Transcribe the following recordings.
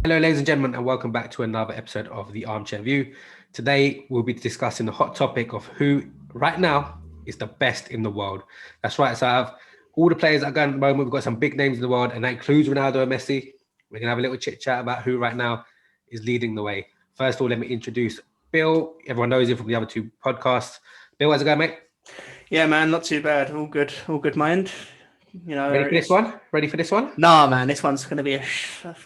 Hello, ladies and gentlemen, and welcome back to another episode of the Armchair View. Today, we'll be discussing the hot topic of who, right now, is the best in the world. That's right. So, I have all the players that are going at the moment. We've got some big names in the world, and that includes Ronaldo and Messi. We're going to have a little chit chat about who right now is leading the way. First of all, let me introduce Bill. Everyone knows him from the other two podcasts. Bill, how's it going, mate? Yeah, man, not too bad. All good, mind. Ready for this one? Ready for this one? Nah, man, this one's going to be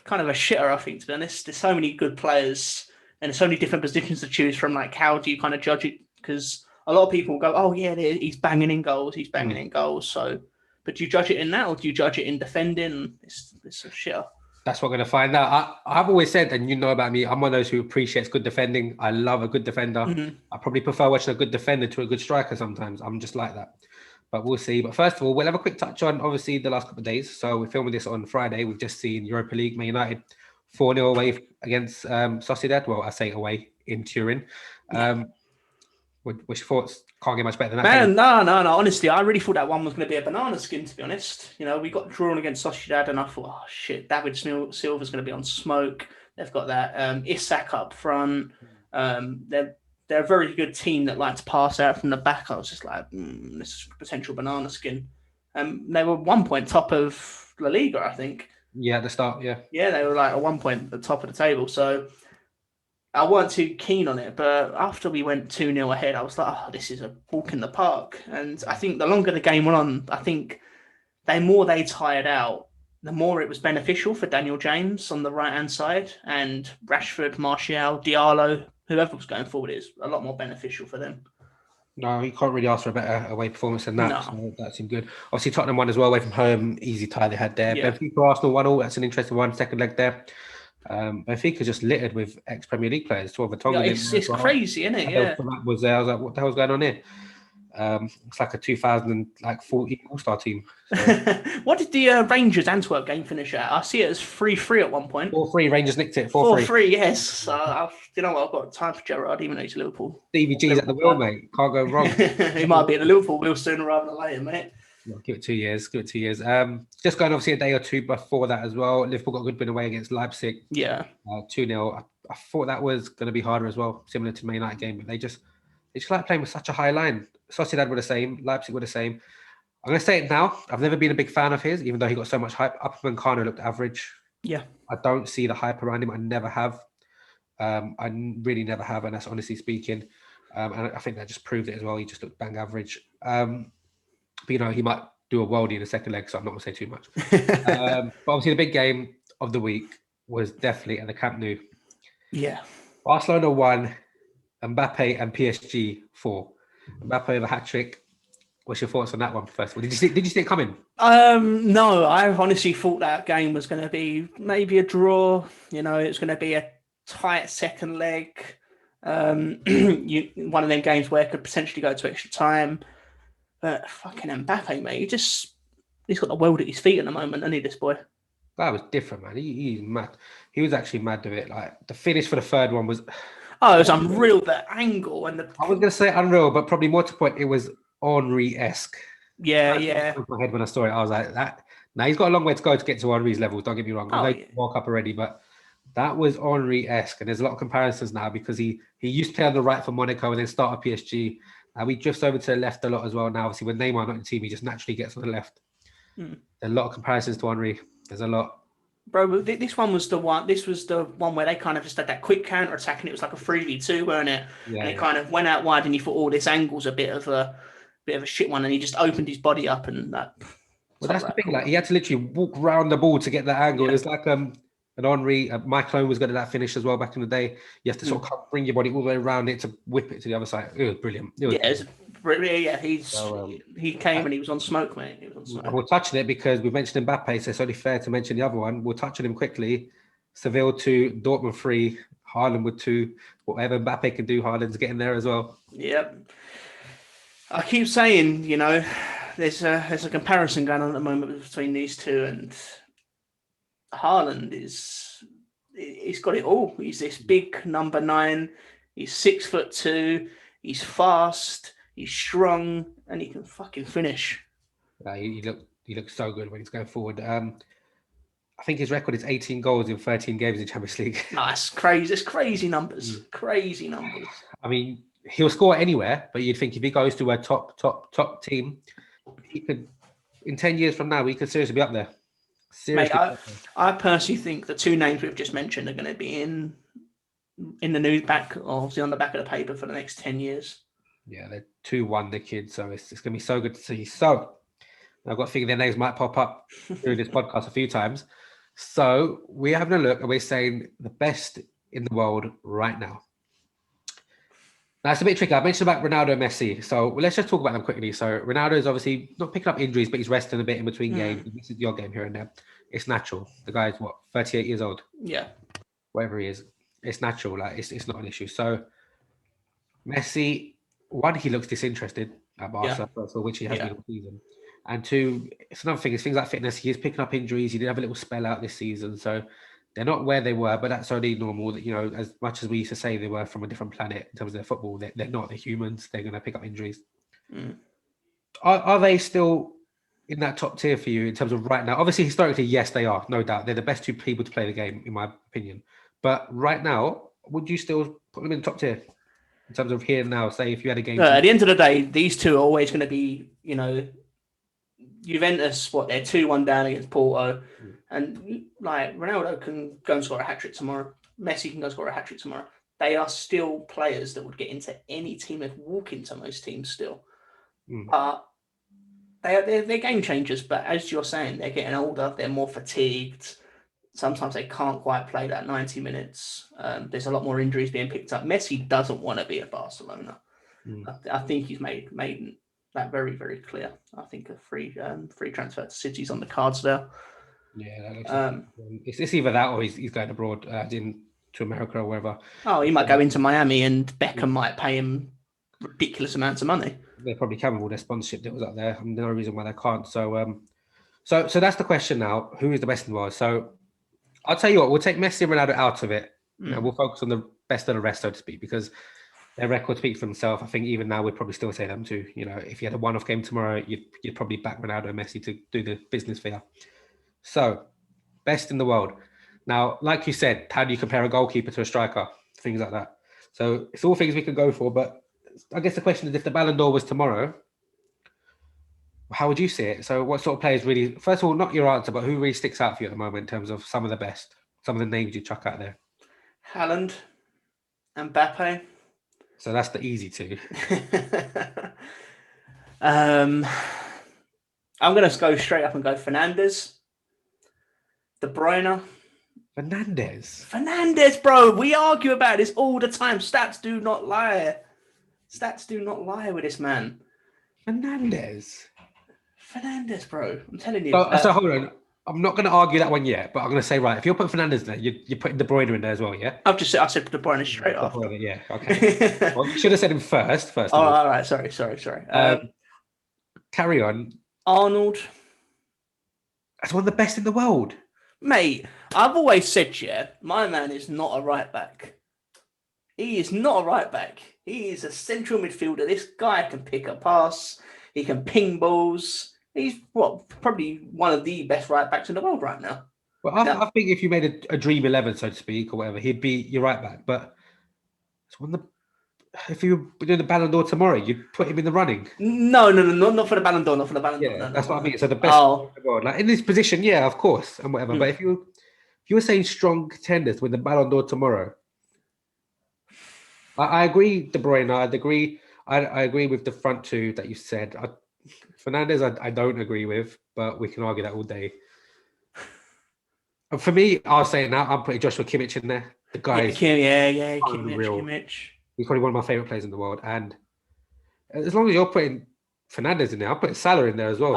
kind of a shitter, I think, to be honest. There's so many good players and there's so many different positions to choose from. Like, how do you kind of judge it? Because a lot of people go, oh, yeah, he's banging in goals. He's banging in goals. So, but do you judge it in that or do you judge it in defending? It's a shitter. That's what we're going to find out. I've always said, and you know about me, I'm one of those who appreciates good defending. I love a good defender. Mm-hmm. I probably prefer watching a good defender to a good striker sometimes. I'm just like that. But we'll see. But first of all, we'll have a quick touch on, obviously, the last couple of days. So we're filming this on Friday. We've just seen Europa League, Man United 4-0 away against Sociedad. Well, I say away in Turin. Which thoughts? Can't get much better than that. Man, no. Honestly, I really thought that one was going to be a banana skin, to be honest. We got drawn against Sociedad and I thought, oh, shit, David Silva's going to be on smoke. They've got that Isak up front. They're a very good team that like to pass out from the back. I was just like, this is a potential banana skin. They were 1 point top of La Liga, I think. Yeah, at the start, yeah. Yeah, they were like at 1 point at the top of the table. So I weren't too keen on it, but after we went 2-0 ahead, I was like, oh, this is a walk in the park. And I think the longer the game went on, I think the more they tired out, the more it was beneficial for Daniel James on the right-hand side and Rashford, Martial, Diallo, whoever was going forward is a lot more beneficial for them. No, you can't really ask for a better away performance than that. No. So that seemed good. Obviously, Tottenham won as well away from home. Easy tie they had there. Yeah. Benfica, Arsenal 1-1. That's an interesting one. Second leg there. Benfica just littered with ex-Premier League players. 12 Vertonghen. Yeah, it's crazy, isn't it? Yeah. That was there. I was like, what the hell's going on here? It's like a 2014 All-Star team. So. What did the Rangers Antwerp game finish at? I see it as 3-3 at one point. 4-3. Rangers nicked it. 4-3, yes. You know what? I've got time for Gerrard, even though he's Liverpool. Stevie G's at the wheel, mate. Can't go wrong. He might be at the Liverpool wheel sooner rather than later, mate. Well, give it 2 years. Just going obviously a day or two before that as well. Liverpool got a good win away against Leipzig. Yeah. 2-0. I thought that was going to be harder as well, similar to the Man United game, but they just like playing with such a high line. Sociedad were the same. Leipzig were the same. I'm going to say it now. I've never been a big fan of his, even though he got so much hype. Upamecano looked average. Yeah. I don't see the hype around him. I never have. I really never have, and that's honestly speaking. And I think that just proved it as well. He just looked bang average. But, he might do a worldie in the second leg, so I'm not going to say too much. But obviously, the big game of the week was definitely at the Camp Nou. Yeah. Barcelona 1, Mbappe and PSG 4. Mbappe with a hat-trick. What's your thoughts on that one, first of all? Did you see it coming? No, I honestly thought that game was going to be maybe a draw. It's going to be a tight second leg. One of them games where it could potentially go to extra time. But fucking Mbappe, mate, he's got the world at his feet at the moment, isn't he, this boy? That was different, man. He's mad. He was actually mad with it. Like, the finish for the third one was... Oh, it was unreal, the angle and the... I was going to say unreal, but probably more to the point, it was Henry-esque. Yeah. In my head when I saw it, I was like, that... Now, he's got a long way to go to get to Henry's level, don't get me wrong. I know he walk up already, but that was Henry-esque. And there's a lot of comparisons now because he used to play on the right for Monaco and then start at PSG. We drifts over to the left a lot as well now. Obviously, when Neymar not in the team, he just naturally gets on the left. There's a lot of comparisons to Henry. There's a lot. Bro, this one was the one. This was the one where they kind of just had that quick counter attack, and it was like a 3v2, weren't it? Yeah, and it kind of went out wide, and you thought, "Oh, this angle's a bit of a shit one," and he just opened his body up, and that. Well, that's the thing. Like, he had to literally walk round the ball to get that angle. Yeah. It's like an Henry. Michael Owen was good at that finish as well back in the day. You have to sort of bring your body all the way around it to whip it to the other side. It was brilliant. He came and he was on smoke, mate. He was on smoke. We'll touch on it because we mentioned Mbappe, so it's only fair to mention the other one. We'll touch on him quickly. Seville 2, Dortmund 3, Haaland with 2. Whatever Mbappe can do, Haaland's getting there as well. Yep. I keep saying, there's a comparison going on at the moment between these two, and Haaland he's got it all. He's this big number 9. He's 6'2". He's fast. He's strong, and he can fucking finish. He looks so good when he's going forward. I think his record is 18 goals in 13 games in Champions League. No, that's crazy. It's crazy numbers. Crazy numbers. I mean, he'll score anywhere, but you'd think if he goes to a top team, he could, in 10 years from now, he could seriously be up there. Seriously. Mate, I personally think the two names we've just mentioned are going to be in the news back, obviously on the back of the paper for the next 10 years. Yeah, they're 2-1, the kids, so it's going to be so good to see. So, I've got to think their names might pop up through this podcast a few times. So, we're having a look and we're saying the best in the world right now. Now, it's a bit tricky. I mentioned about Ronaldo and Messi. So, let's just talk about them quickly. So, Ronaldo is obviously not picking up injuries, but he's resting a bit in between games. This is your game here and there. It's natural. The guy's, 38 years old? Yeah. Whatever he is. It's natural. Like, it's not an issue. So, Messi, one, he looks disinterested at Barca, for which he has been all season. And two, it's another thing. It's things like fitness. He is picking up injuries. He did have a little spell out this season. So they're not where they were, but that's only normal. That, you know, as much as we used to say they were from a different planet in terms of their football, they're not. They're humans. They're going to pick up injuries. Are they still in that top tier for you in terms of right now? Obviously, historically, yes, they are. No doubt. They're the best two people to play the game, in my opinion. But right now, would you still put them in the top tier? In terms of here and now, say if you had a game. At the end of the day, these two are always going to be, you know, Juventus, they're 2-1 down against Porto. And like Ronaldo can go and score a hat-trick tomorrow. Messi can go score a hat-trick tomorrow. They are still players that would get into any team. They'd walk into most teams still. They're game changers, but as you're saying, they're getting older. They're more fatigued. Sometimes they can't quite play that 90 minutes. There's a lot more injuries being picked up. Messi doesn't want to be at Barcelona. I think he's made that very, very clear. I think a free transfer to City's on the cards there. Yeah, that looks it's either that or he's going abroad, to America or wherever. Oh, he might go into Miami and Beckham might pay him ridiculous amounts of money. They probably can with all their sponsorship deals up there. No reason why they can't. So that's the question now. Who is the best in the world? So I'll tell you what, we'll take Messi and Ronaldo out of it. And we'll focus on the best of the rest, so to speak, because their record speaks for themselves. I think even now we'd probably still say them too. You know, if you had a one-off game tomorrow, you'd probably back Ronaldo and Messi to do the business for you. So, best in the world. Now, like you said, how do you compare a goalkeeper to a striker? Things like that. So it's all things we could go for, but I guess the question is, if the Ballon d'Or was tomorrow, how would you see it? So what sort of players really, first of all, not your answer, but who really sticks out for you at the moment in terms of some of the best, some of the names you chuck out there? Haaland, Mbappe. So that's the easy two. I'm going to go straight up and go Fernandes. De Bruyne. Fernandes, bro. We argue about this all the time. Stats do not lie. Stats do not lie with this man. Fernandes, bro. I'm telling you. So hold on. I'm not going to argue that one yet, but I'm going to say, right, if you're putting Fernandes there, you're putting De Bruyne in there as well, yeah? I said De Bruyne straight off. Yeah, okay. Well, you should have said him first. Oh, all right. Sorry. Carry on. Arnold. That's one of the best in the world. Mate, I've always said, my man is not a right back. He is not a right back. He is a central midfielder. This guy can pick a pass. He can ping balls. He's probably one of the best right backs in the world right now. Well, I think if you made a dream 11, so to speak, or whatever, he'd be your right back. But it's one of the, if you were doing the Ballon d'Or tomorrow, you'd put him in the running. No, not for the Ballon d'Or, not for the Ballon d'Or. Yeah, that's what I mean. So the best in the world, like in this position, yeah, of course, and whatever. But if you were saying strong contenders with the Ballon d'Or tomorrow, I agree, De Bruyne. I agree with the front two that you said. Fernandes, I don't agree with, but we can argue that all day. And for me, I'll say it now. I'm putting Joshua Kimmich in there. The guy, Kimmich. He's probably one of my favorite players in the world. And as long as you're putting Fernandes in there, I'm putting Salah in there as well.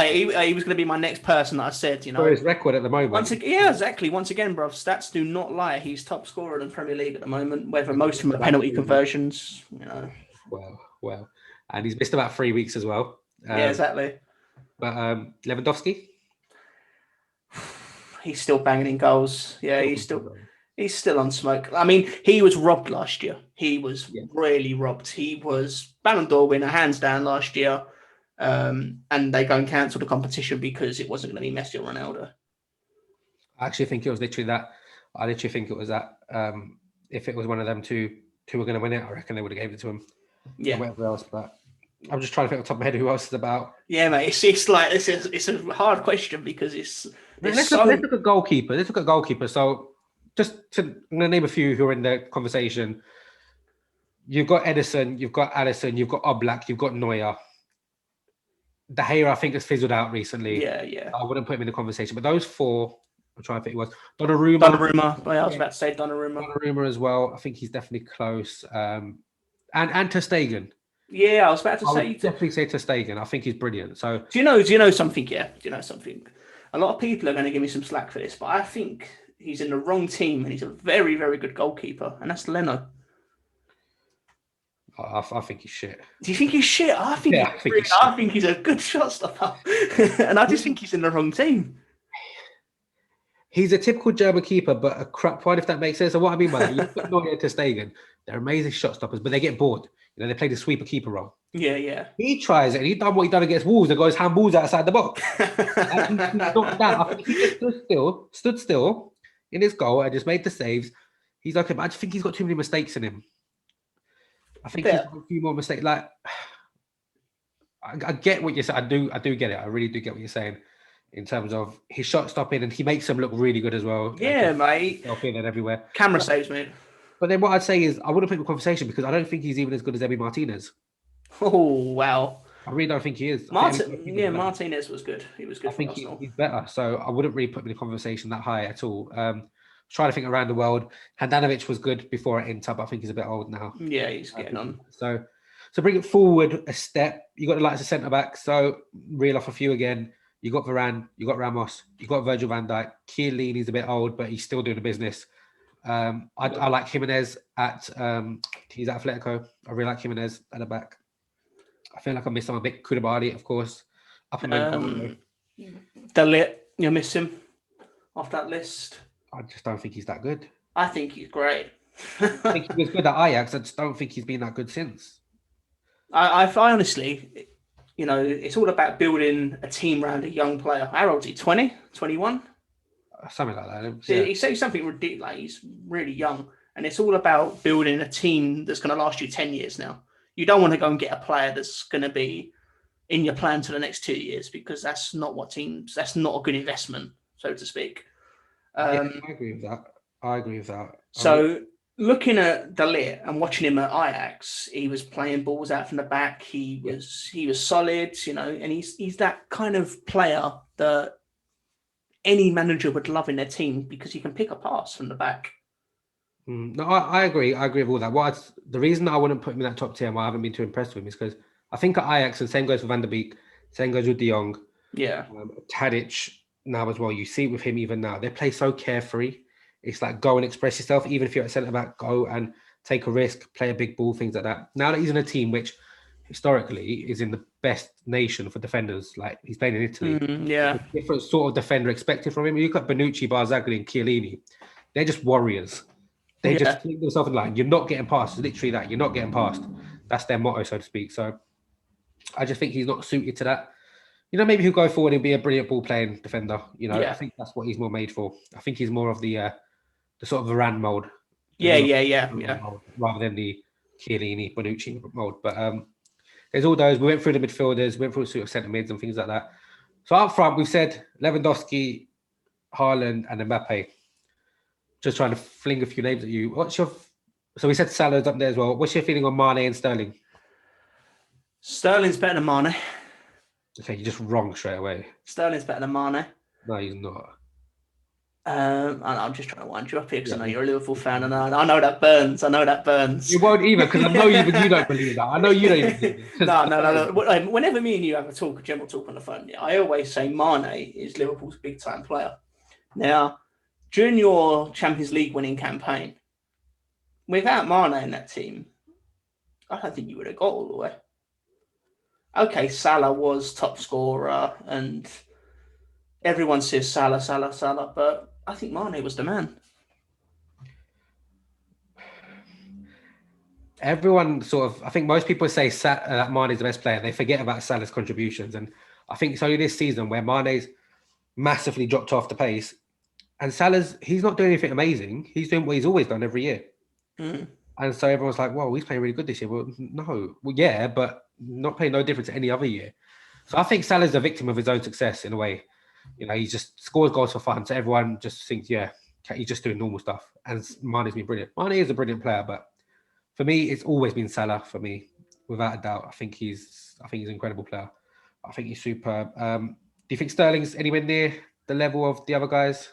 He was going to be my next person that I said, you know. For his record at the moment. Exactly. Once again, bro, stats do not lie. He's top scorer in the Premier League at the moment, whether most of them are penalty conversions, you know. Well. And he's missed about 3 weeks as well. Yeah, exactly. But Lewandowski? He's still banging in goals. Yeah, he's still on smoke. I mean, he was robbed last year. He was really robbed. He was Ballon d'Or winner, hands down, last year. And they go and cancel the competition because it wasn't going to be Messi or Ronaldo. I actually think it was literally that. I literally think it was that. If it was one of them two were going to win it, I reckon they would have gave it to him. Yeah. And whatever else, but I'm just trying to think off the top of my head who else is about. Yeah, mate. It's like it's a hard question because Let's look at goalkeeper. Let's look at goalkeeper. So I'm going to name a few who are in the conversation. You've got Edison, you've got Allison, you've got Oblak, you've got Neuer. De Gea, I think, has fizzled out recently. Yeah. I wouldn't put him in the conversation, but those four, I'm trying to think who it was. Donnarumma. I was about to say Donnarumma. Donnarumma as well. I think he's definitely close. And Ter Stegen. Yeah, I was about to I say. would definitely say Ter Stegen. I think he's brilliant. So do you know something? Yeah, do you know something? A lot of people are going to give me some slack for this, but I think he's in the wrong team, and he's a very, very good goalkeeper, and that's Leno. I think he's shit. Do you think he's shit? I think he's a good shot stopper, and I just think he's in the wrong team. He's a typical German keeper, but a crap one, if that makes sense. So what I mean by that, you put Neuer and Ter Stegen, they're amazing shot stoppers, but they get bored. You know, they play the sweeper keeper role. Yeah. He tries it, and he's done what he done against Wolves and got his handballs outside the box. He's not that. I think he just stood still in his goal and just made the saves. He's okay, but I just think he's got too many mistakes in him. I think he's got a few more mistakes. Like, I get what you're saying. I do get it. I really do get what you're saying in terms of his shot stopping, and he makes them look really good as well. Yeah, mate. Stopping and everywhere. Camera saves, mate. But then what I'd say is I wouldn't put him in conversation because I don't think he's even as good as Emi Martinez. Oh, wow. I really don't think he is. Martinez was good. He was good. I think he's better. So I wouldn't really put him in the conversation that high at all. Trying to think around the world. Handanovic was good before at Inter, but I think he's a bit old now. Yeah, he's getting on. So bring it forward a step. You got the likes of centre back. So reel off a few again. You got Varane, you got Ramos, you got Virgil van Dijk. Chiellini's a bit old, but he's still doing the business. I like Jimenez he's at Atletico. I really like Jimenez at the back. I feel like I missed someone a bit. Koulibaly, of course. De Ligt, you miss him off that list. I just don't think he's that good. I think he's great. I think he was good at Ajax. I just don't think he's been that good since. I honestly, it's all about building a team around a young player. How old is he? 20? 21? Something like that. Yeah. He says something ridiculous. Like he's really young. And it's all about building a team that's going to last you 10 years now. You don't want to go and get a player that's going to be in your plan for the next 2 years because that's not a good investment, so to speak. I agree with that. So looking at De Ligt and watching him at Ajax, he was playing balls out from the back. He was solid, and he's that kind of player that any manager would love in their team because he can pick a pass from the back. No, I agree. I agree with all that. The reason I wouldn't put him in that top tier and why I haven't been too impressed with him is because I think at Ajax, and same goes for Van der Beek, same goes with De Jong. Yeah. Tadic now as well. You see it with him even now. They play so carefree. It's like go and express yourself. Even if you're at centre back, go and take a risk, play a big ball, things like that. Now that he's in a team which historically is in the best nation for defenders, like he's playing in Italy. Different sort of defender expected from him. You look at Bonucci, Barzagli, and Chiellini. They're just warriors. They just think themselves in line. You're not getting past. It's literally that. You're not getting past. That's their motto, so to speak. So I just think he's not suited to that. Maybe he'll go forward and be a brilliant ball playing defender. I think that's what he's more made for. I think he's more of the sort of Varane mold. Rather than the Chiellini, Bonucci mold. But there's all those. We went through the midfielders, went through sort of centre mids and things like that. So up front, we've said Lewandowski, Haaland, and Mbappe. Just trying to fling a few names at you. So we said Salah's up there as well. What's your feeling on Mane and Sterling? Sterling's better than Mane. Okay, you're just wrong straight away. Sterling's better than Mane. No, he's not. I'm just trying to wind you up here because I know you're a Liverpool fan, and I know that burns. You won't either because I know you don't believe that. I know you don't even believe it. No. Whenever me and you have a general talk on the phone, I always say Mane is Liverpool's big time player. Now, during your Champions League winning campaign, without Mane in that team, I don't think you would have got all the way. Okay, Salah was top scorer, and everyone says Salah, but I think Mane was the man. Everyone I think most people say that Mane is the best player. They forget about Salah's contributions. And I think it's only this season where Mane's massively dropped off the pace And Salah's, he's not doing anything amazing. He's doing what he's always done every year. Mm. And so everyone's like, "Well, he's playing really good this year." Well, no, well, yeah, but not playing no different to any other year. So I think Salah's a victim of his own success in a way. You know, he just scores goals for fun, so everyone just thinks, yeah, he's just doing normal stuff. And Mane's been brilliant. Mane is a brilliant player, but for me, it's always been Salah. For me, without a doubt, I think he's an incredible player. I think he's superb. Do you think Sterling's anywhere near the level of the other guys?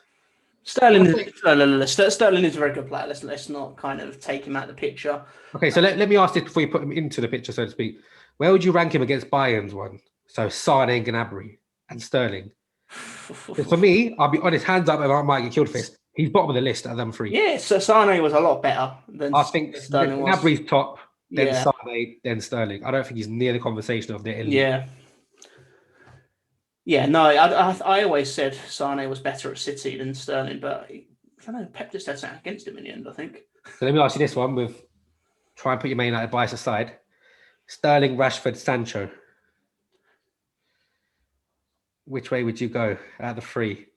Sterling is a very good player. Let's not kind of take him out of the picture. Okay, so let me ask this before you put him into the picture, so to speak. Where would you rank him against Bayern's one? So Sane and Gnabry and Sterling. For me, I'll be honest, hands up if I might get killed for this. He's bottom of the list out of them three. Yeah, so Sane was a lot better than I think Sterling was. Gnabry's top, then Yeah. Sane, then Sterling. I don't think he's near the conversation of the elite. Yeah. Yeah, no, I always said Sane was better at City than Sterling, but I don't know, Pep just had something against him in the end, I think. So let me ask you this one with try and put your Man United bias aside. Sterling, Rashford, Sancho. Which way would you go out of the three?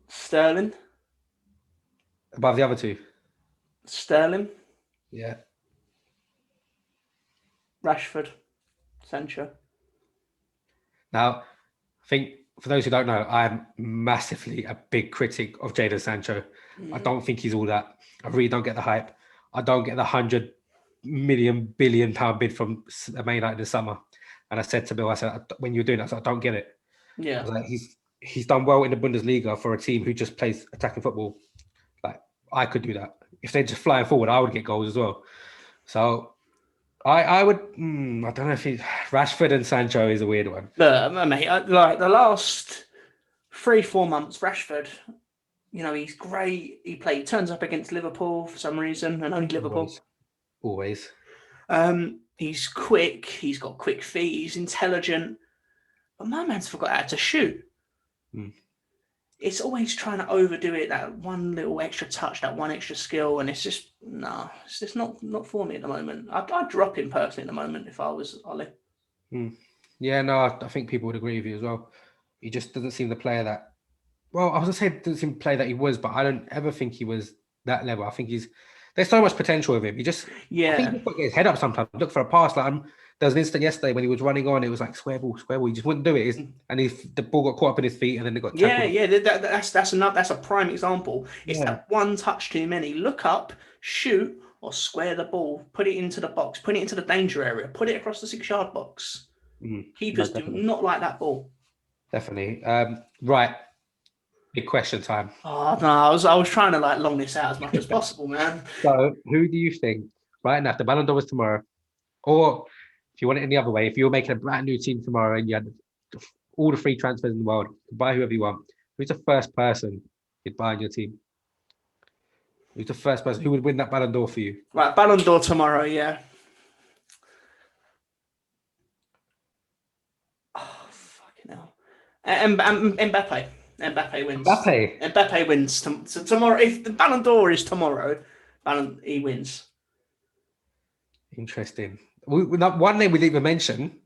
Sterling. Above the other two? Sterling. Yeah. Rashford. Sancho. Now, I think for those who don't know, I'm massively a big critic of Jadon Sancho. I don't think he's all that. I really don't get the hype. I don't get the 100 million billion pound bid from Man United this summer. And I said to Bill, I said, when you're doing that, I don't get it. Yeah. I was like, he's done well in the Bundesliga for a team who just plays attacking football. Like, I could do that. If they're just flying forward, I would get goals as well. So I would, I don't know if Rashford and Sancho is a weird one. Mate, like the last 3-4 months, Rashford, you know, he's great. He turns up against Liverpool for some reason, and only Liverpool. Always. He's quick. He's got quick feet. He's intelligent. But my man's forgot how to shoot. It's always trying to overdo it, that one little extra touch, that one extra skill, and it's just, it's just not for me at the moment. I'd drop him personally at the moment if I was Ollie. Yeah, no, I think people would agree with you as well. He just doesn't seem the player that, well, I was going to say doesn't seem the player that he was, but I don't ever think he was that level. I think there's so much potential with him. I think he just got to get his head up sometimes. Look for a pass. Like there was an instant yesterday when he was running on, it was like square ball. He just wouldn't do it. And the ball got caught up in his feet and then they got tackled. Yeah, that's a prime example. It's that one touch too many. Look up, shoot, or square the ball, put it into the box, put it into the danger area, put it across the 6-yard box. Keepers do not like that ball. Definitely. Right. Big question time. Oh no, I was trying to like long this out as much as possible, man. So who do you think right now, if the Ballon d'Or was tomorrow, or if you want it in the other way, if you were making a brand new team tomorrow and you had all the free transfers in the world, buy whoever you want, who's the first person you'd buy on your team? Who's the first person who would win that Ballon d'Or for you? Right, Ballon d'Or tomorrow, yeah. Oh, fucking hell. Mbappe. Mbappe wins. Mbappe wins tomorrow. If the Ballon d'Or is tomorrow, he wins. Interesting. One name we didn't even mention,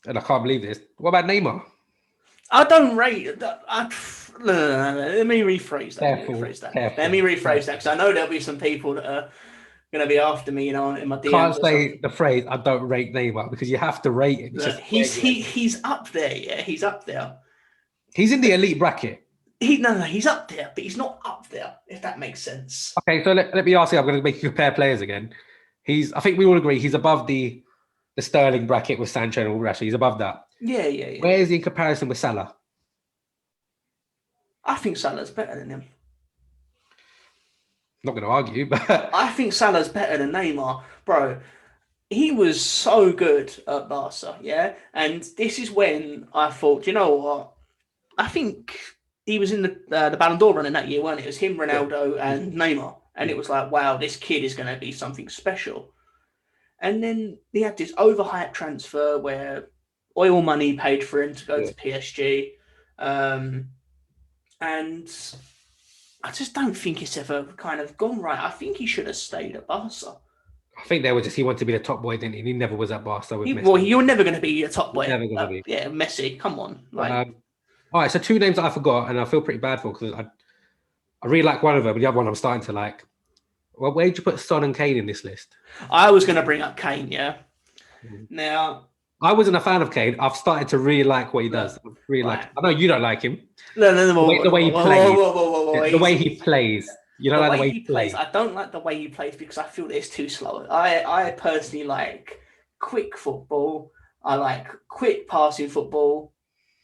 and I can't believe this. What about Neymar? I don't rate. Let me rephrase that. Let me rephrase that because I know there'll be some people that are going to be after me, in my DMs. Can't say the phrase "I don't rate Neymar" because you have to rate him. He's up there. Yeah, he's up there. He's in the elite bracket. He's up there, but he's not up there, if that makes sense. Okay, so let me ask you, I'm going to make you compare players again. I think we all agree he's above the Sterling bracket with Sancho and Rashford. He's above that. Yeah. Where is he in comparison with Salah? I think Salah's better than him. Not going to argue, but I think Salah's better than Neymar. Bro, he was so good at Barca, yeah? And this is when I thought, you know what? I think he was in the Ballon d'Or running that year, weren't it? It was him, Ronaldo, and Neymar. And it was like, wow, this kid is going to be something special. And then he had this overhyped transfer where oil money paid for him to go to PSG. And I just don't think it's ever kind of gone right. I think he should have stayed at Barca. I think they were just he wanted to be the top boy, didn't he? And he never was at Barca with Messi. Well, you're never going to be a top boy. Never gonna be. Yeah, Messi. Come on. But, all right, so two names that I forgot, and I feel pretty bad for because I really like one of them, but the other one I'm starting to like. Well, where did you put Son and Kane in this list? I was going to bring up Kane, yeah. Mm. Now, I wasn't a fan of Kane. I've started to really like what he does. Really like. I know you don't like him. No, The way he plays. The way he plays. You don't like the way he plays. I don't like the way he plays because I feel it's too slow. I personally like quick football. I like quick passing football.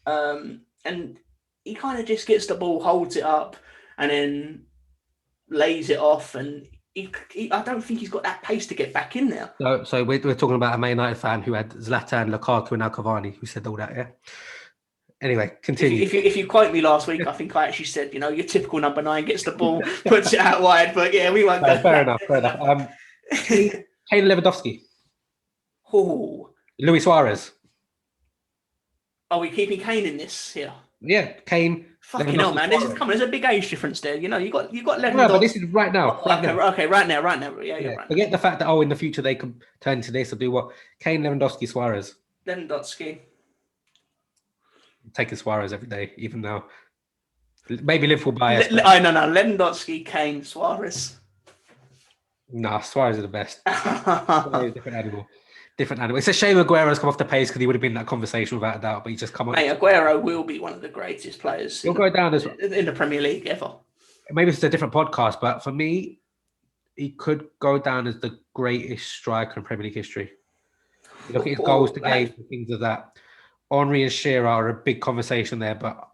And he kind of just gets the ball, holds it up, and then lays it off. And I don't think he's got that pace to get back in there. So we're talking about a Man United fan who had Zlatan, Lukaku, and now Cavani, who said all that, yeah? Anyway, continue. If you quite me last week, I think I actually said, your typical number 9 gets the ball, puts it out wide. But yeah, we won't go. Fair enough. Kane Lewandowski. Oh. Luis Suarez. Are we keeping Kane in this here? Yeah, Kane. Fucking hell, man! There's a big age difference there. You got Lewandowski. No, but this is right now. Okay, right now. Yeah, you're right. Forget the fact that in the future they could turn to this or do what? Kane, Lewandowski, Suarez. Lewandowski. Taking Suarez every day, even now. Maybe Liverpool bias. No. Lewandowski, Kane, Suarez. Nah, Suarez is the best. Suarez is different animal. It's a shame Aguero's come off the pace because he would have been in that conversation without a doubt, but he's just come on. Hey, Aguero will be one of the greatest players He'll go down as in the Premier League ever. Maybe it's a different podcast, but for me, he could go down as the greatest striker in Premier League history. You look at his goals to games and things of that. Henry and Shearer are a big conversation there, but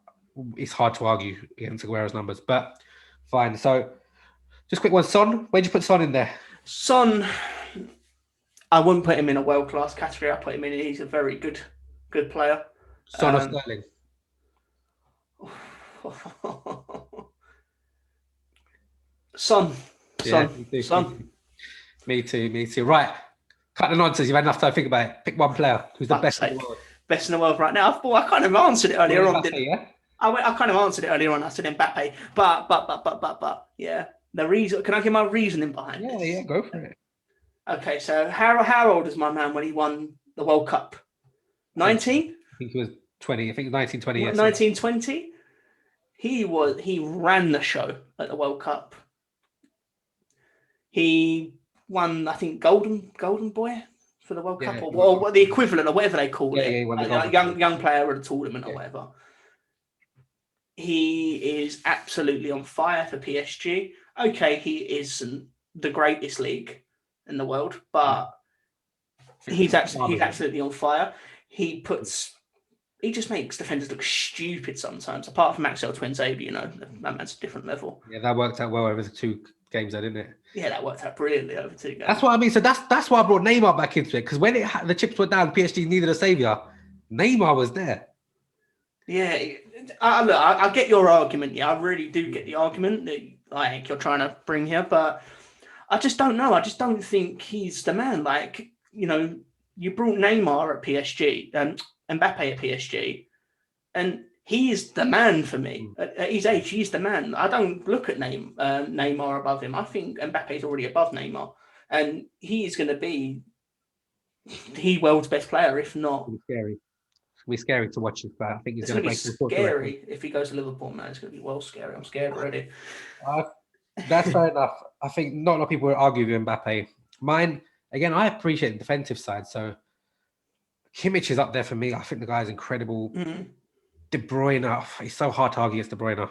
it's hard to argue against Aguero's numbers. But fine. So, just quick one. Son, where'd you put Son in there? Son, I wouldn't put him in a world-class category. I put him in. He's a very good player. Son or Sterling? Son. Me too. Right. Cut the nonsense. You've had enough time to think about it. Pick one player who's the best in the world. Best in the world right now. I kind of answered it earlier on. Yeah? I kind of answered it earlier on. I said Mbappe. But yeah. The reason. Can I give my reasoning behind this? Yeah, go for it. Okay, so how old is my man when he won the World Cup? 19? I think he was 20. I think 1920. 1920? He ran the show at the World Cup. He won, I think, Golden Boy for the World Cup, or the equivalent, or whatever they call it. Young player of the tournament or whatever. He is absolutely on fire for PSG. Okay, he isn't the greatest league in the world, but he's absolutely on fire. He just makes defenders look stupid sometimes. Apart from Axel Twinsabe, that man's a different level. Yeah, that worked out well over the 2 games, didn't it? Yeah, that worked out brilliantly over 2 games. That's what I mean. So that's why I brought Neymar back into it, because when the chips were down, PSG needed a saviour. Neymar was there. Yeah, I get your argument. Yeah, I really do get the argument that you're trying to bring here, but I just don't know. I just don't think he's the man. You brought Neymar at PSG, Mbappe at PSG, and he is the man for me. At his age, he's the man. I don't look at Neymar above him. I think Mbappe is already above Neymar, and he is going to be the world's best player, if not. It's scary. It's going to be scary to watch him, but I think he's going to be scary if he goes to Liverpool, man. It's going to be well scary. I'm scared already. That's fair enough. I think not a lot of people would argue with Mbappe. Mine, again, I appreciate the defensive side. So Kimmich is up there for me. I think the guy is incredible. Mm-hmm. De Bruyne, it's so hard to argue against De Bruyne.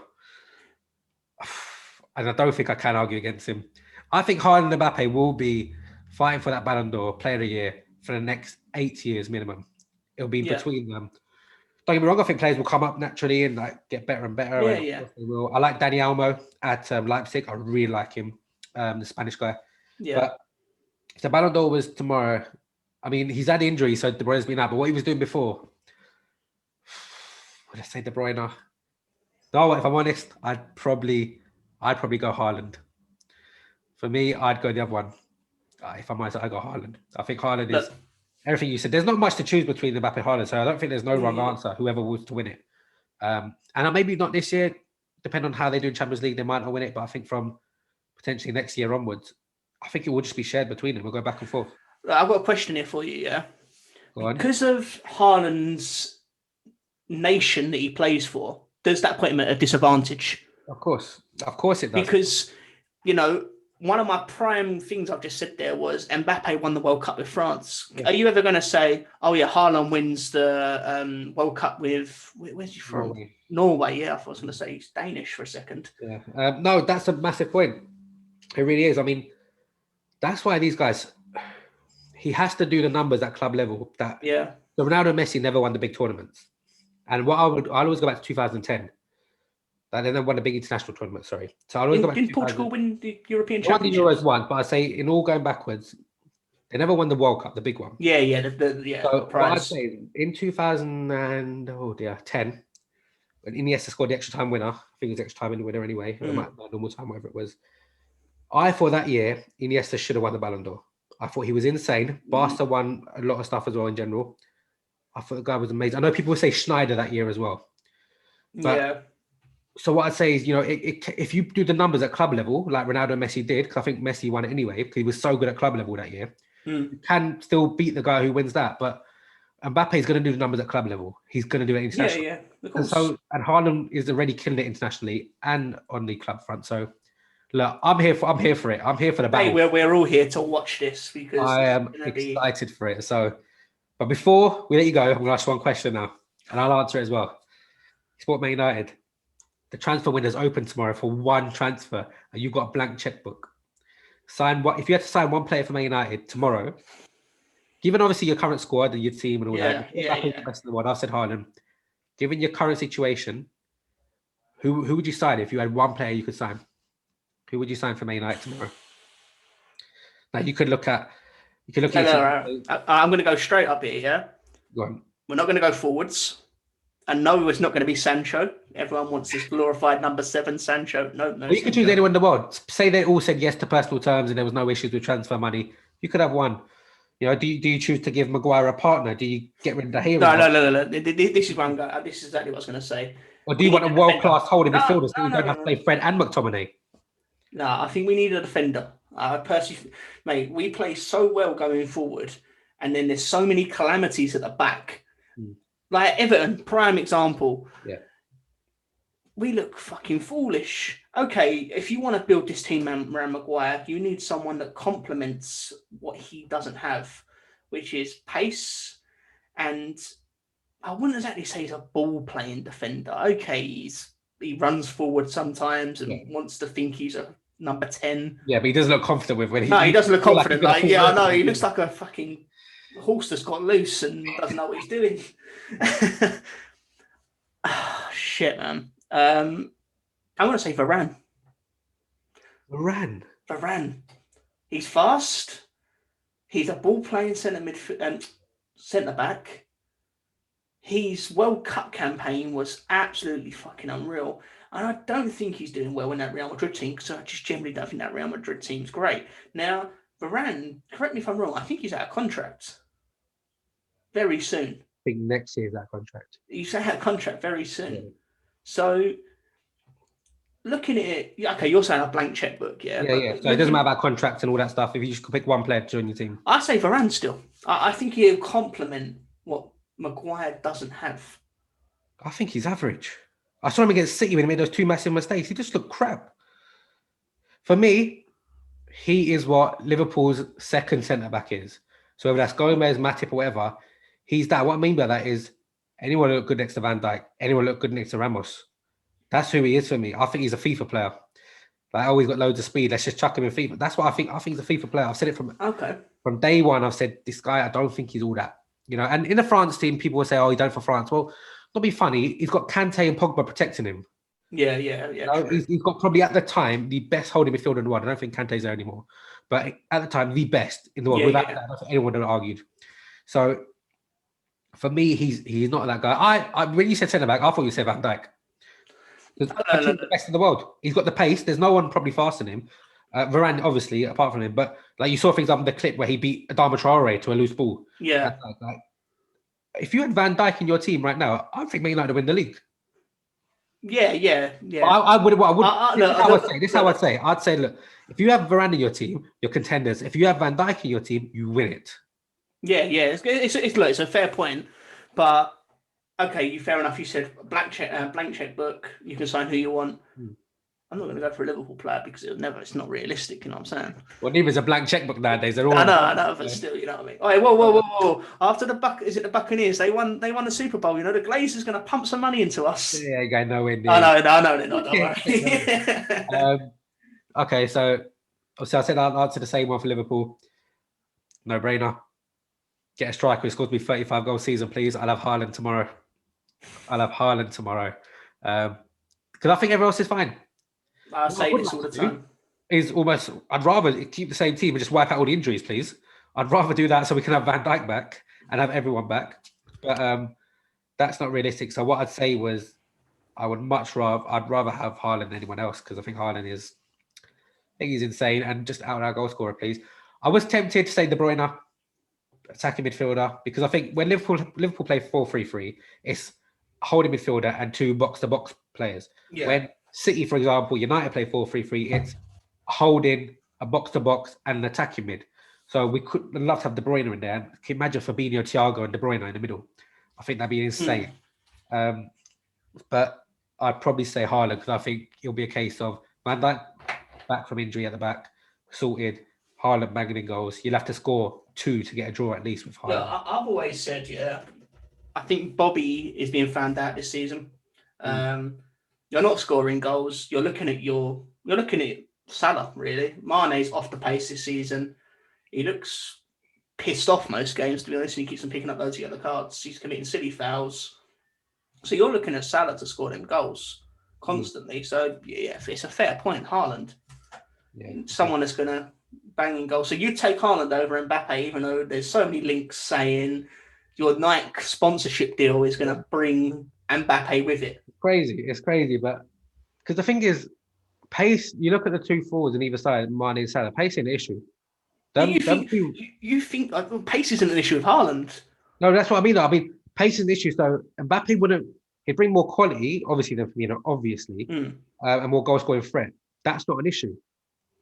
And I don't think I can argue against him. I think Haaland and Mbappe will be fighting for that Ballon d'Or, Player of the Year, for the next 8 years minimum. It'll be between them. Don't get me wrong, I think players will come up naturally and get better and better. Yeah. They will. I like Dani Olmo at Leipzig. I really like him, the Spanish guy. Yeah. But if the Ballon d'Or was tomorrow, I mean, he's had injuries, so De Bruyne's been out. But what he was doing before, would I say De Bruyne? No, if I'm honest, I'd probably go Haaland. For me, I'd go the other one. If I'm honest, I'd go Haaland. I think Haaland is everything you said. There's not much to choose between Mbappe and Haaland, so I don't think there's no wrong answer, whoever was to win it. And maybe not this year, depending on how they do in Champions League, they might not win it. But I think from potentially next year onwards, I think it will just be shared between them. We'll go back and forth. I've got a question here for you, yeah? Go on. Because of Haaland's nation that he plays for, does that put him at a disadvantage? Of course it does. Because, you know, one of my prime things I've just said there was Mbappe won the World Cup with France. Yeah. Are you ever going to say, oh yeah, Haaland wins the World Cup with, where's he from? Norway, yeah. I thought I was going to say he's Danish for a second. Yeah. No, that's a massive point. It really is. I mean, that's why these guys, he has to do the numbers at club level. So Ronaldo and Messi never won the big tournaments. And what I'll always go back to 2010. They never won a big international tournament, sorry. So I'll always go back to Portugal win the European Championship? Championship? Won the Euros once, but I say in all going backwards, they never won the World Cup, the big one. Yeah. So what I'd say in 2010, when Iniesta scored the extra time winner, I think it was extra time winner anyway, normal time, whatever it was. I thought that year Iniesta should have won the Ballon d'Or. I thought he was insane. Barca won a lot of stuff as well in general. I thought the guy was amazing. I know people would say Schneider that year as well. But, so what I'd say is, you know, if you do the numbers at club level, like Ronaldo and Messi did, because I think Messi won it anyway, because he was so good at club level that year, you can still beat the guy who wins that. But Mbappe is going to do the numbers at club level. He's going to do it internationally. Yeah, of course. And Haaland is already killing it internationally and on the club front. So look, I'm here for it. I'm here for the battle. Hey, we're all here to watch this because I am excited for it. So, but before we let you go, I'm going to ask one question now, and I'll answer it as well. Sport Man United. The transfer window's open tomorrow for one transfer, and you've got a blank checkbook. If you had to sign one player for Man United tomorrow, given obviously your current squad and your team and all that, the best in the world, I've said Haaland. Given your current situation, who would you sign if you had one player you could sign? Who would you sign for Man United tomorrow? Now you could look at. I'm going to go straight up here. Yeah. Go on. We're not going to go forwards. And no, it's not going to be Sancho. Everyone wants this glorified number 7 Sancho. No. Well, you could choose anyone in the world. Say they all said yes to personal terms and there was no issues with transfer money. You could have one. You know, do you choose to give Maguire a partner? Do you get rid of the hero? No. This is one guy. This is exactly what I was going to say. Or do you want a world-class holding midfielder so you don't have to play Fred and McTominay? No, I think we need a defender. Personally, mate, we play so well going forward, and then there's so many calamities at the back. Like Everton, prime example. Yeah. We look fucking foolish. Okay, if you want to build this team around Maguire, you need someone that complements what he doesn't have, which is pace. And I wouldn't exactly say he's a ball-playing defender. Okay, he runs forward sometimes and wants to think he's a number 10. Yeah, but he doesn't look confident with when he... No, he doesn't look confident. I know. He looks like a fucking horse that's got loose and doesn't know what he's doing. Shit, man. I'm going to say Varane. Varane. He's fast. He's a ball-playing centre back. His World Cup campaign was absolutely fucking unreal. And I don't think he's doing well in that Real Madrid team because I just generally don't think that Real Madrid team's great. Now, Varane, correct me if I'm wrong, I think he's out of contract very soon. I think next year's that contract. He's out of contract very soon. Yeah. So, looking at it, okay, you're saying a blank checkbook, yeah? Yeah. So it doesn't matter about contracts and all that stuff. If you just pick one player to join your team. I say Varane still. I think he'll complement what Maguire doesn't have. I think he's average. I saw him against City when he made those 2 massive mistakes. He just looked crap. For me, he is what Liverpool's second centre-back is. So whether that's Gomez, Matip, or whatever, he's that. What I mean by that is anyone look good next to Van Dijk, anyone look good next to Ramos. That's who he is for me. I think he's a FIFA player. Like, oh, he's got loads of speed. Let's just chuck him in FIFA. That's what I think. I think he's a FIFA player. I've said it from day one. I've said, this guy, I don't think he's all that. You know, and in the France team, people will say, oh, he's done for France. Well, not be funny. He's got Kante and Pogba protecting him. Yeah. You know, he's got probably at the time the best holding midfielder in the world. I don't think Kante's there anymore, but at the time the best in the world. Without that, I don't think anyone would have argued. So for me, he's not that guy. I when you said centre back, I thought you said Van Dijk. He's the best in the world. He's got the pace. There's no one probably faster than him. Varane, obviously, apart from him, but like you saw, for example, the clip where he beat Adama Traore to a loose ball. Yeah. If you had Van Dijk in your team right now, I think Man United win the league. Yeah. I would. What I would. This is Look, how I'd say. This is how I'd say. I'd say, look, if you have Varane in your team, you're contenders. If you have Van Dijk in your team, you win it. Yeah. Look, it's a fair point, but okay, fair enough. You said blank checkbook. You can sign who you want. Hmm. I'm not going to go for a Liverpool player because it's not realistic. You know what I'm saying? Well, neither is a blank checkbook nowadays. They're all. I know, but still, you know what I mean. All right, whoa! After is it the Buccaneers? They won the Super Bowl. You know, the Glazers going to pump some money into us. Yeah, you go nowhere near. I know they're not. Don't worry. Okay, so obviously I said I'll answer the same one for Liverpool. No brainer. Get a striker who scores me 35 goal season, please. I'll have Haaland tomorrow. Because I think everyone else is fine. I say this all the time. I'd rather keep the same team and just wipe out all the injuries, please. I'd rather do that so we can have Van Dijk back and have everyone back. But that's not realistic. So what I'd say was I'd rather have Haaland than anyone else because I think he's insane and just out and out goal scorer, please. I was tempted to say De Bruyne, attacking midfielder, because I think when Liverpool play 4-3-3, it's holding midfielder and two box-to-box players. Yeah. When City, for example, United play 4-3-3, it's holding a box-to-box and an attacking mid. So we could love to have De Bruyne in there. Can you imagine Fabinho, Thiago, and De Bruyne in the middle? I think that'd be insane. But I'd probably say Haaland because I think it'll be a case of Van Dijk back from injury at the back, sorted. Haaland banging in goals. You'll have to score 2 to get a draw at least with Haaland. Look, I've always said, I think Bobby is being found out this season. You're not scoring goals. You're looking at Salah, really. Mane's off the pace this season. He looks pissed off most games, to be honest. He keeps on picking up loads of yellow cards. He's committing silly fouls. So you're looking at Salah to score them goals constantly. So, it's a fair point. Haaland. Yeah. Someone that's going to bang in goals. So you take Haaland over Mbappe, even though there's so many links saying your Nike sponsorship deal is going to bring Mbappe with it. It's crazy, but because the thing is, pace, you look at the two forwards on either side, Mane and Salah, pace ain't an issue. You think like, pace isn't an issue with Haaland? No, that's what I mean. I mean, pace is an issue. So Mbappe he'd bring more quality, obviously, than Firmino, obviously, and more goal scoring threat. That's not an issue.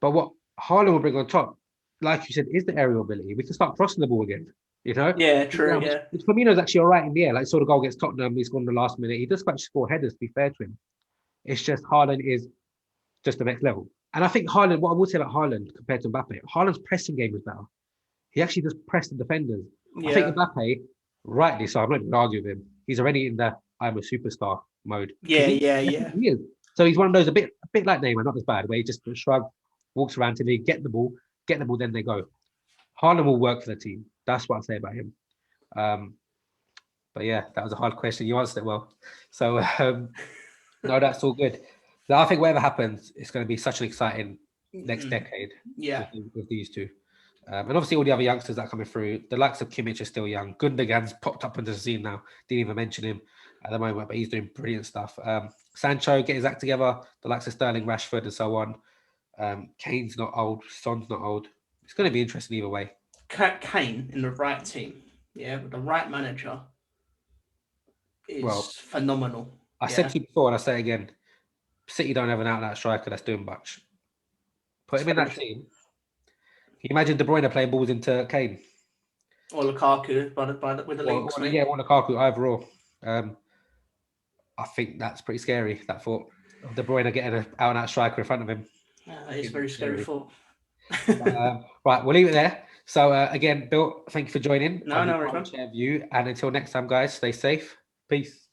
But what Haaland will bring on top, like you said, is the aerial ability. We can start crossing the ball again. You know? Yeah, true. Yeah. Firmino's actually all right in the air. Like, saw the goal against Tottenham. He's gone the last minute. He does quite score headers, to be fair to him. It's just Haaland is just the next level. And I think Haaland, what I would say about Haaland compared to Mbappe, Haaland's pressing game is better. He actually just pressed the defenders. Yeah. I think Mbappe, rightly so, I'm not even arguing with him. He's already in the I'm a superstar mode. Yeah. He is. So he's one of those a bit like Neymar, not as bad, where he just shrugs, walks around till they get the ball, then they go. Haaland will work for the team. That's what I say about him. But yeah, that was a hard question. You answered it well. So no, that's all good. So I think whatever happens, it's going to be such an exciting next decade. Yeah, with these two, and obviously all the other youngsters that are coming through. The likes of Kimmich are still young. Gundogan's popped up into the scene now. Didn't even mention him at the moment, but he's doing brilliant stuff. Sancho, get his act together. The likes of Sterling, Rashford, and so on. Kane's not old. Son's not old. It's going to be interesting either way. Kane in the right team, with the right manager, is phenomenal. I said to you before, and I say it again, City don't have an out-and-out striker that's doing much. Put him in that team. Can you imagine De Bruyne playing balls into Kane? Or Lukaku with the links. Or Lukaku, either or. I think that's pretty scary, that thought. De Bruyne getting an out-and-out striker in front of him. Yeah, that is very scary thought. Right, we'll leave it there. So again, Bill, thank you for joining. No, Armchair View, and until next time, guys, stay safe. Peace.